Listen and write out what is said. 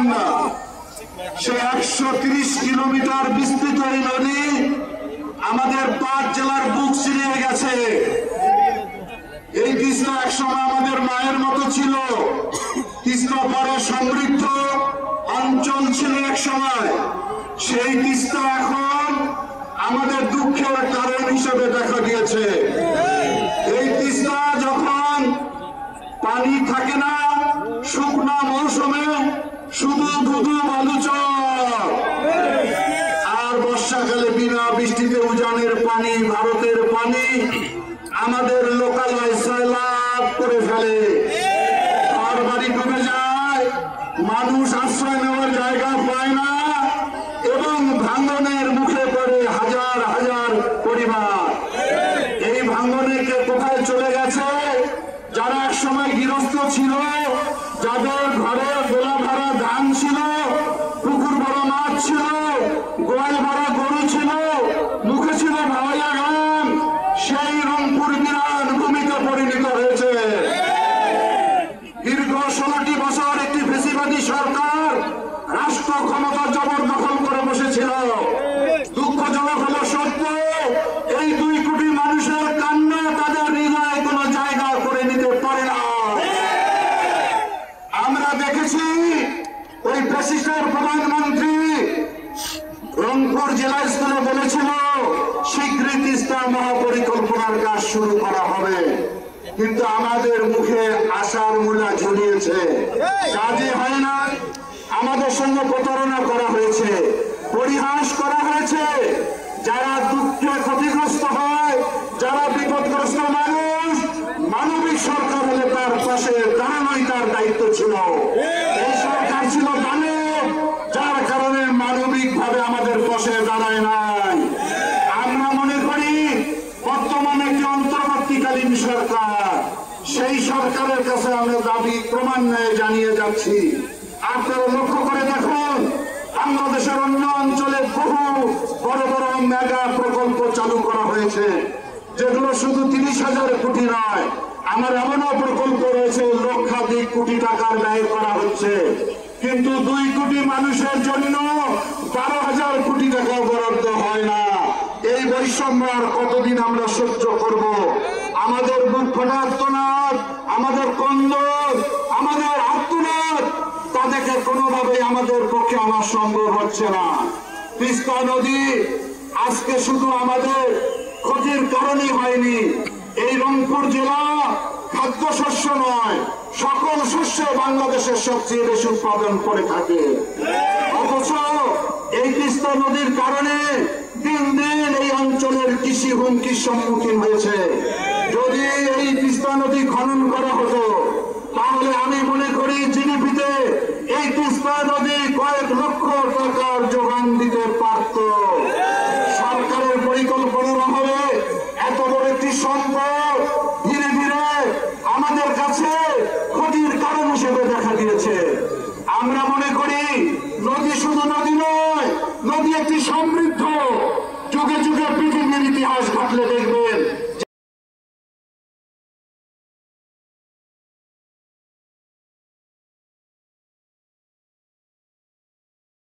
পারবেন না। সে 130 কিলোমিটার বিস্তৃত এই নদী আমাদের 5 জেলার বুক ছিঁড়ে গেছে। এই তিস্তা একসময় আমাদের মায়ের মতো ছিল। তিস্তা বড় সমৃদ্ধ অঞ্চল ছিল এক সময়। সেই তিস্তা এখন আমাদের দুঃখের কারণ হিসেবে দেখা দিয়েছে। এই তিস্তা যখন পানি থাকে না, শুকনা মৌসুমে শুধু ধুধু বালুচর, আর বর্ষাকালে বিনা বৃষ্টিতে উজানের পানি, ভারতের পানি আমাদের লোকালয় সয়লাব করে ফেলে। ঘর বাড়ি ডুবে যায়, মানুষ আশ্রয় নেওয়ার জায়গা পায় না এবং ভাঙনের মুখে পড়ে হাজার হাজার পরিবার। এই ভাঙনে কে কোথায় চলে গেছে? যারা এক সময় গৃহস্থ ছিল, যাদের ঘরে গোলা ভরা ধান ছিল, পুকুর ভরা মাছ ছিল, গোয়াল ভরা গরু ছিল, মুখে ছিল ভাওয়া গান, সেই রংপুর বিরাট ভূমিতে পরিণত হয়েছে। দীর্ঘ 16টি বছর একটি ফ্যাসিবাদী সরকার রাষ্ট্র ক্ষমতা জবরদখল করে বসেছিল। দুঃখজনক হলো সত্য, এই 2 কোটি মানুষের কান্না তাদের হৃদয়ে কোনো জায়গা করে নিতে পারে না। আমরা দেখেছি ওই ফ্যাসিস্টের প্রধানমন্ত্রী রংপুর জেলা স্কুলে বলেছিল শীঘ্রই তিস্তা মহাপরিকল্পনার কাজ শুরু করা হবে, কিন্তু আমাদের মুখে আশার মূলা ঝুলিয়েছে, কাজে হয় না। আমাদের সঙ্গে প্রতারণা করা হয়েছে, পরিহাস করা হয়েছে। যারা দুঃখে ক্ষতিগ্রস্ত হয়, যারা বিপদগ্রস্ত মানুষ, মানবিক সরকার হলে তার পাশে দাঁড়ানোই তার দায়িত্ব ছিল। এই সরকার ছিল দানব, যার কারণে মানবিক ভাবে আমাদের পাশে দাঁড়ায় নাই। আমরা মনে করি বর্তমানে একটি অন্তর্বর্তীকালীন সরকার, সেই সরকারের কাছে আমরা দাবি ক্রমান্বয়ে জানিয়ে যাচ্ছি। আপনারা লক্ষ্য করে দেখুন, বাংলাদেশের অন্য অঞ্চলে বহু বড় বড় মেগা প্রকল্প চালু করা হয়েছে, যেগুলো শুধু 30,000 কোটি নয়, আমার এমনও প্রকল্প রয়েছে লক্ষাধিক কোটি টাকার ব্যয় করা হচ্ছে, কিন্তু 2 কোটি মানুষের জন্য 12,000 কোটি টাকা বরাদ্দ হয় না। এই বৈষম্য আর কতদিন আমরা সহ্য করব? আমাদের বুক ফাটা আর্তনাদ, আমাদের কন্দন, আমাদের আর্তনাদ, তাদেরকে কোনোভাবেই আমাদের পক্ষে আনা সম্ভব হচ্ছে না। তিস্তা নদী আজকে শুধু আমাদের ক্ষতির কারণই হয়নি। এই রংপুর জেলা খাদ্যশস্য নয়, সকল শস্য বাংলাদেশের সবচেয়ে বেশি উৎপাদন করে থাকে। অথচ এই তিস্তা নদীর কারণে দিন দিন এই অঞ্চলের কৃষি হুমকির সম্মুখীন হয়েছে। যদি এই তিস্তা নদী খনন করা হতো, তাহলে আমি মনে করি জিডিপিতে এই তিস্তা নদী কয়েক লক্ষ টাকার যোগান দিতে পারত। সরকারের পরিকল্পনার অভাবে এত বড় একটি সম্পদ ধীরে ধীরে আমাদের কাছে ক্ষতির কারণ হিসেবে দেখা দিয়েছে। আমরা মনে করি নদী শুধু নদী নয়, নদী একটি সমৃদ্ধ। যুগে যুগে পৃথিবীর ইতিহাস ঘটলে